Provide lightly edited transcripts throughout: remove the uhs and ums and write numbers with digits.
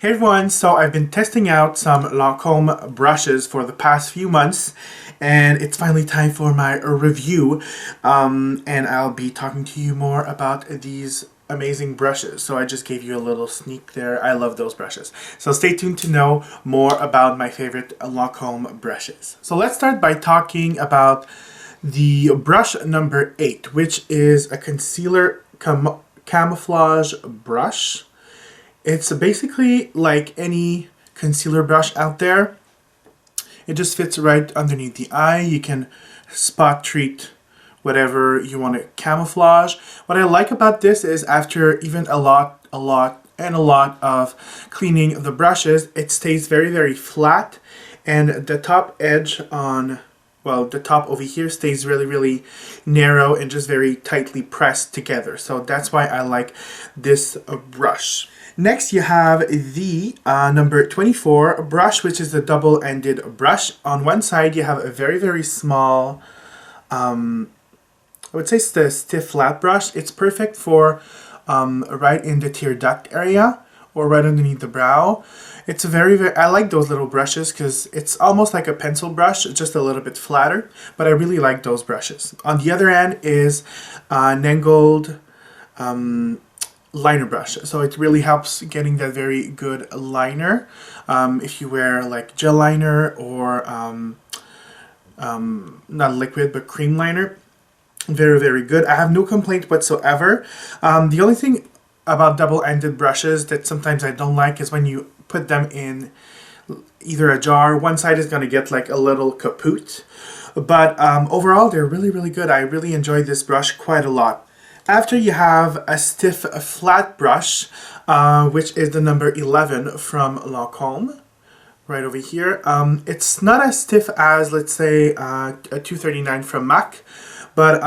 Hey everyone, so I've been testing out some Lancome brushes for the past few months and it's finally time for my review and I'll be talking to you more about these amazing brushes. So I just gave you a little sneak there. I love those brushes. So stay tuned to know more about my favorite Lancome brushes. So let's start by talking about the brush number 8, which is a concealer camouflage brush. It's basically like any concealer brush out there. It just fits right underneath the eye. You can spot treat whatever you want to camouflage. What I like about this is after even a lot of cleaning the brushes, it stays very flat, and the top edge on, well, the top over here stays really narrow and just very tightly pressed together. So that's why I like this brush. Next, you have the number 24 brush, which is the double-ended brush. On one side, you have a very small, I would say it's the stiff flat brush. It's perfect for right in the tear duct area or right underneath the brow. It's I like those little brushes because it's almost like a pencil brush, just a little bit flatter, but I really like those brushes. On the other end is Nengold liner brush, so it really helps getting that very good liner if you wear like gel liner or not liquid but cream liner. Very good. I have no complaint whatsoever. The only thing about double-ended brushes that sometimes I don't like is when you put them in either a jar, one side is going to get like a little kaput, but overall they're really good. I really enjoy this brush quite a lot. After, you have a stiff flat brush, which is the number 11 from Lancome, right over here. It's not as stiff as, let's say, a 239 from MAC, but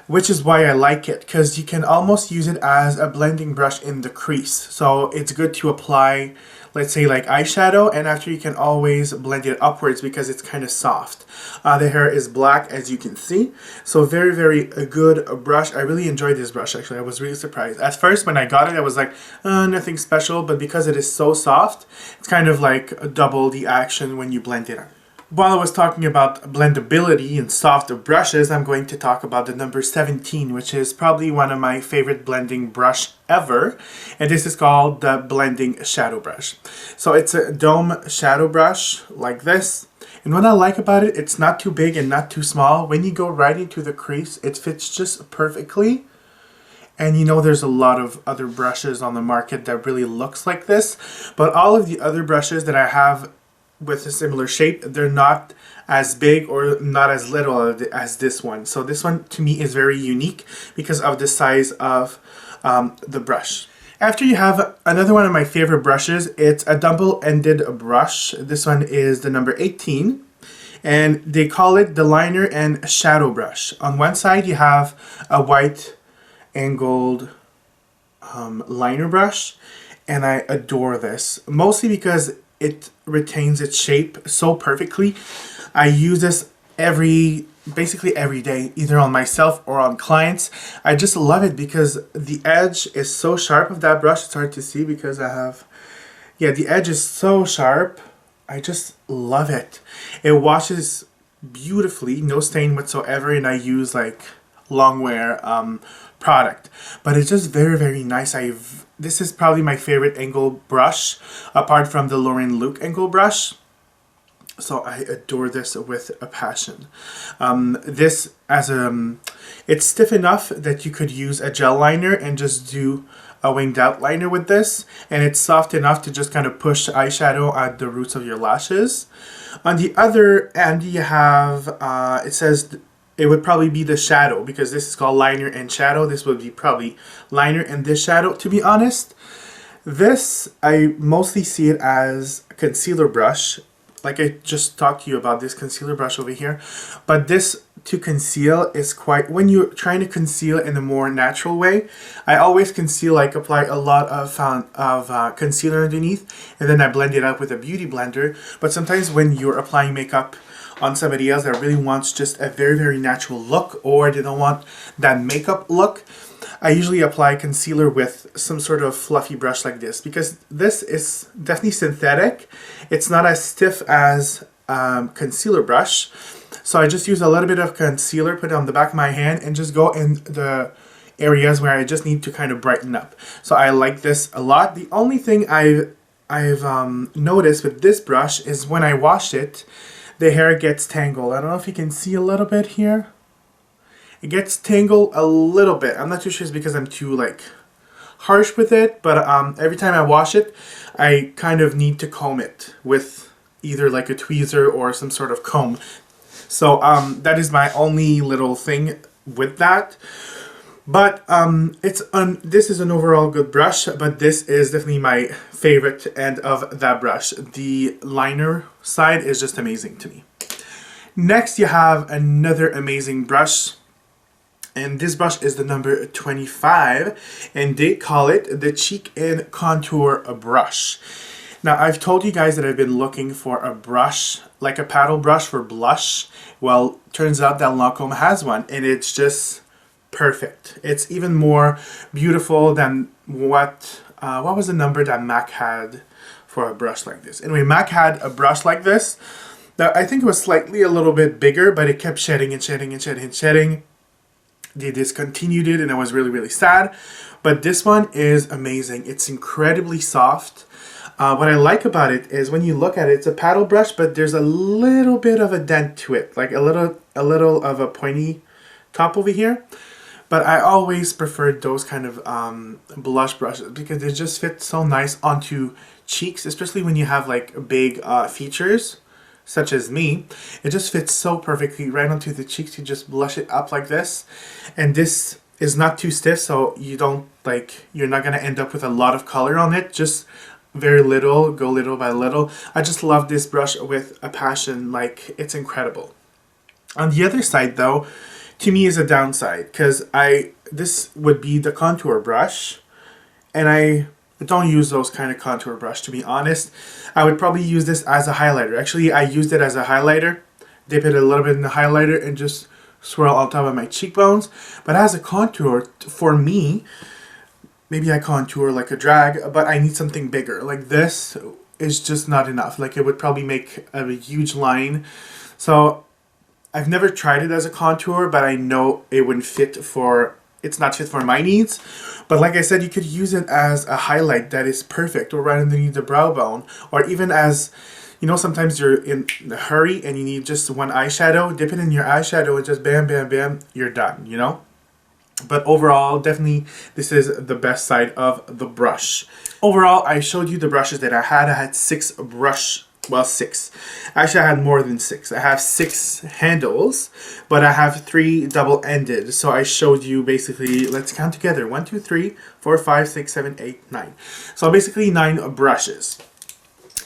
which is why I like it, because you can almost use it as a blending brush in the crease. So it's good to apply, let's say, like eyeshadow, and after you can always blend it upwards because it's kind of soft. The hair is black, as you can see, so very good brush. I really enjoyed this brush, actually. I was really surprised. At first, when I got it, I was like, nothing special, but because it is so soft, it's kind of like double the action when you blend it out. While I was talking about blendability and soft brushes, I'm going to talk about the number 17, which is probably one of my favorite blending brush ever. And this is called the Blending Shadow Brush. So it's a dome shadow brush like this. And what I like about it, it's not too big and not too small. When you go right into the crease, it fits just perfectly. And you know, there's a lot of other brushes on the market that really looks like this. But all of the other brushes that I have with a similar shape, they're not as big or not as little as this one. So this one to me is very unique because of the size of the brush. After, you have another one of my favorite brushes. It's a double-ended brush. This one is the number 18, and they call it the liner and shadow brush. On one side, you have a white angled liner brush, and I adore this, mostly because it retains its shape so perfectly. I use this basically every day, either on myself or on clients. I just love it because the edge is so sharp of that brush. It's hard to see because I have, yeah, the edge is so sharp. I just love it. It washes beautifully, no stain whatsoever, and I use like longwear product, but it's just very nice. This is probably my favorite angle brush apart from the Lauren Luke angle brush, so I adore this with a passion. This it's stiff enough that you could use a gel liner and just do a winged out liner with this, and it's soft enough to just kind of push eyeshadow at the roots of your lashes. On the other end, you have it says it would probably be the shadow, because this is called liner and shadow. This would be probably liner and this shadow. To be honest, this, I mostly see it as a concealer brush. Like I just talked to you about this concealer brush over here. But this to conceal is quite, when you're trying to conceal in a more natural way, I always conceal, like apply a lot of concealer underneath, and then I blend it up with a beauty blender. But sometimes when you're applying makeup on somebody else that really wants just a very natural look, or they don't want that makeup look, I usually apply concealer with some sort of fluffy brush like this, because this is definitely synthetic. It's not as stiff as concealer brush. So I just use a little bit of concealer, put it on the back of my hand, and just go in the areas where I just need to kind of brighten up. So I like this a lot. The only thing I've noticed with this brush is when I wash it, the hair gets tangled. I don't know if you can see a little bit here. It gets tangled a little bit. I'm not too sure it's because I'm too like harsh with it, but every time I wash it, I kind of need to comb it with either like a tweezer or some sort of comb. So that is my only little thing with that. But this is an overall good brush, but this is definitely my favorite end of that brush. The liner side is just amazing to me. Next, you have another amazing brush, and this brush is the number 25, and they call it the Cheek and Contour Brush. Now, I've told you guys that I've been looking for a brush, like a paddle brush for blush. Well, turns out that Lancome has one, and it's just perfect. It's even more beautiful than what was the number that MAC had for a brush like this. Anyway, MAC had a brush like this that I think it was slightly a little bit bigger, but it kept shedding and shedding and shedding and shedding. They discontinued it and I was really, really sad. But this one is amazing. It's incredibly soft. What I like about it is when you look at it, it's a paddle brush, but there's a little bit of a dent to it, like a little of a pointy top over here. But I always preferred those kind of blush brushes because they just fit so nice onto cheeks, especially when you have like big features, such as me. It just fits so perfectly right onto the cheeks. You just blush it up like this, and this is not too stiff, so you're not gonna end up with a lot of color on it. Just very little, go little by little. I just love this brush with a passion. Like, it's incredible. On the other side though, to me is a downside, because this would be the contour brush, and I don't use those kind of contour brush, to be honest. I would probably use this as a highlighter. Actually, I used it as a highlighter, dip it a little bit in the highlighter and just swirl on top of my cheekbones. But as a contour, for me, maybe I contour like a drag, but I need something bigger. Like, this is just not enough. Like, it would probably make a huge line. So I've never tried it as a contour, but I know it wouldn't it's not fit for my needs. But like I said, you could use it as a highlight that is perfect, or right underneath the brow bone, or even as, you know, sometimes you're in a hurry and you need just one eyeshadow, dip it in your eyeshadow and just bam, bam, bam, you're done, you know? But overall, definitely, this is the best side of the brush. Overall, I showed you the brushes that I had. I had 6 brush. Well, 6. Actually, I had more than 6. I have 6 handles, but I have 3 double-ended. So I showed you basically, let's count together. 1, 2, 3, 4, 5, 6, 7, 8, 9. So basically 9 brushes.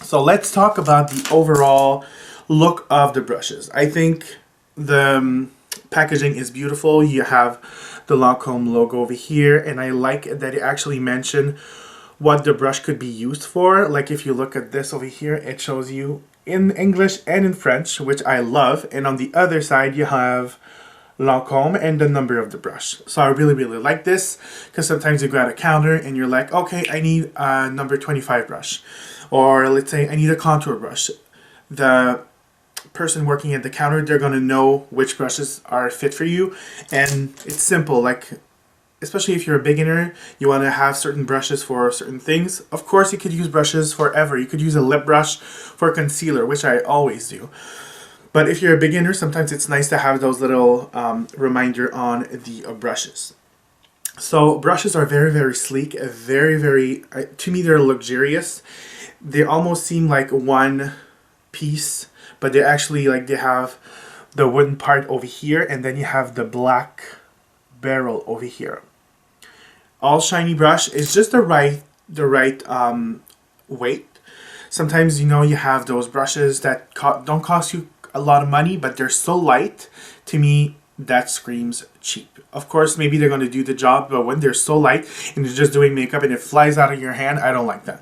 So let's talk about the overall look of the brushes. I think the packaging is beautiful. You have the Lancome logo over here, and I like that it actually mentioned what the brush could be used for. Like, if you look at this over here, it shows you in English and in French, which I love. And on the other side, you have Lancome and the number of the brush. So I really, really like this, because sometimes you go at a counter and you're like, okay, I need a number 25 brush. Or let's say I need a contour brush. The person working at the counter, they're going to know which brushes are fit for you. And it's simple. Like, especially if you're a beginner, you want to have certain brushes for certain things. Of course, you could use brushes forever. You could use a lip brush for concealer, which I always do. But if you're a beginner, sometimes it's nice to have those little reminder on the brushes. So brushes are very, very sleek, very, very, to me, they're luxurious. They almost seem like one piece, but they actually, like, they have the wooden part over here, and then you have the black barrel over here. All shiny brush is just the right weight. Sometimes, you know, you have those brushes that don't cost you a lot of money, but they're so light. To me, that screams cheap. Of course, maybe they're going to do the job, but when they're so light and you're just doing makeup and it flies out of your hand, I don't like that.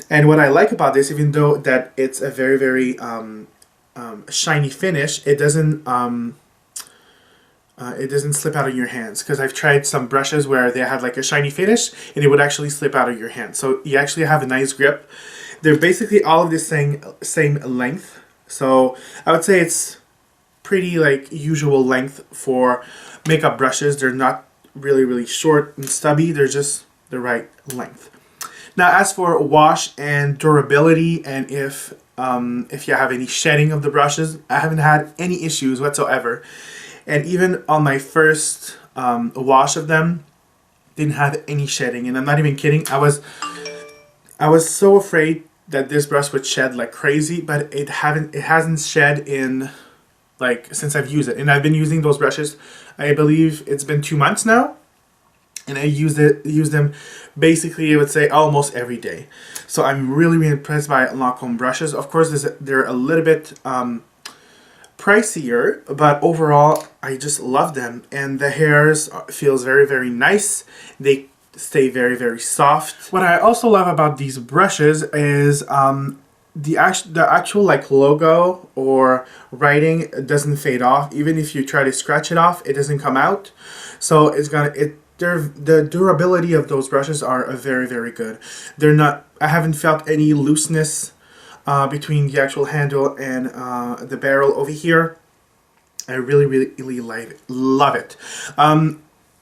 And what I like about this, even though that it's a very, very shiny finish, it doesn't it doesn't slip out of your hands, because I've tried some brushes where they had like a shiny finish and it would actually slip out of your hand. So you actually have a nice grip. They're basically all of the same length. So I would say it's pretty like usual length for makeup brushes. They're not really short and stubby. They're just the right length. Now as for wash and durability, and if you have any shedding of the brushes, I haven't had any issues whatsoever. And even on my first wash of them, didn't have any shedding. And I'm not even kidding. I was so afraid that this brush would shed like crazy, but it hasn't shed in like since I've used it. And I've been using those brushes, I believe it's been 2 months now. And I use them basically, I would say, almost every day. So I'm really impressed by Lancome brushes. Of course, they're a little bit pricier, but overall I just love them. And the hairs feels very nice. They stay very soft. What I also love about these brushes is the actual like logo or writing doesn't fade off. Even if you try to scratch it off, it doesn't come out. So the durability of those brushes are very good. They're not. I haven't felt any looseness between the actual handle and the barrel over here. I really love it.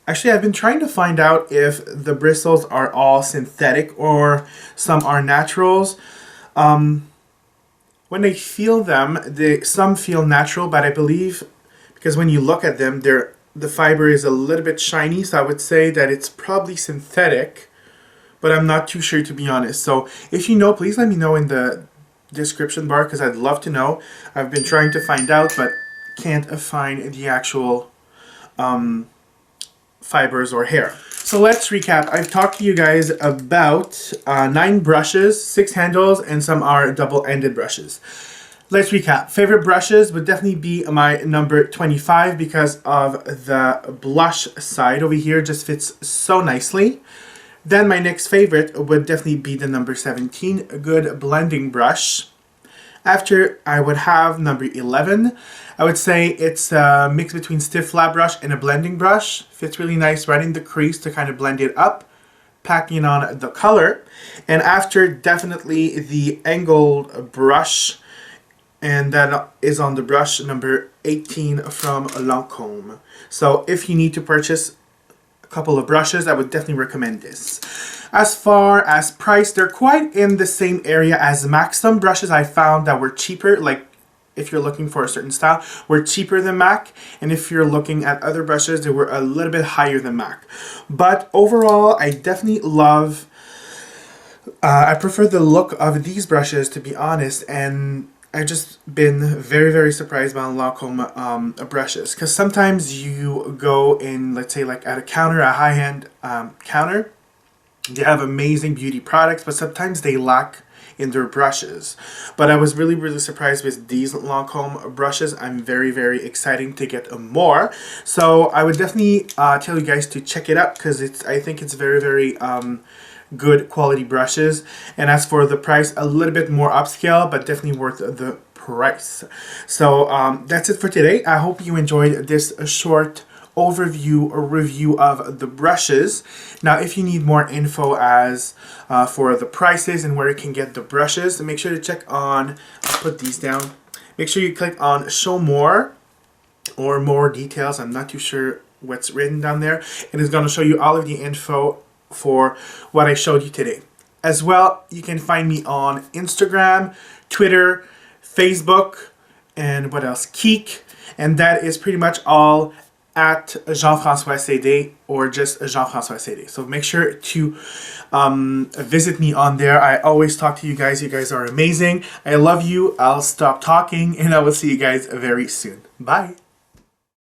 Actually, I've been trying to find out if the bristles are all synthetic or some are naturals. When I feel them, some feel natural, but I believe because when you look at them, the fiber is a little bit shiny, so I would say that it's probably synthetic, but I'm not too sure, to be honest. So if you know, please let me know in the description bar, because I'd love to know. I've been trying to find out, but can't find the actual fibers or hair. So let's recap. I've talked to you guys about 9 brushes, 6 handles, and some are double-ended brushes. Let's recap. Favorite brushes would definitely be my number 25 because of the blush side over here, just fits so nicely. Then my next favorite would definitely be the number 17, a good blending brush. After, I would have number 11. I would say it's a mix between stiff flat brush and a blending brush. Fits really nice right in the crease to kind of blend it up, packing on the color. And after, definitely the angled brush, and that is on the brush number 18 from Lancome. So if you need to purchase a couple of brushes, I would definitely recommend this. As far as price, they're quite in the same area as MAC. Some brushes I found that were cheaper, like if you're looking for a certain style, were cheaper than MAC. And if you're looking at other brushes, they were a little bit higher than MAC. But overall, I definitely love, I prefer the look of these brushes, to be honest. And I've just been very surprised by Lancome brushes, because sometimes you go in, let's say like at a counter, a high-end counter, they have amazing beauty products, but sometimes they lack in their brushes. But I was really surprised with these Lancome brushes. I'm very excited to get more. So I would definitely tell you guys to check it out, because I think it's very good quality brushes. And as for the price, a little bit more upscale, but definitely worth the price. So that's it for today. I hope you enjoyed this short overview or review of the brushes. Now if you need more info as for the prices and where you can get the brushes, make sure to check on, I'll put these down, make sure you click on show more or more details. I'm not too sure what's written down there, and it's going to show you all of the info for what I showed you today. As well, you can find me on Instagram, Twitter, Facebook, and what else? Kik. And that is pretty much all at Jean-François Cédé, or just Jean-François Cédé. So make sure to visit me on there. I always talk to you guys. You guys are amazing. I love you. I'll stop talking, and I will see you guys very soon. Bye.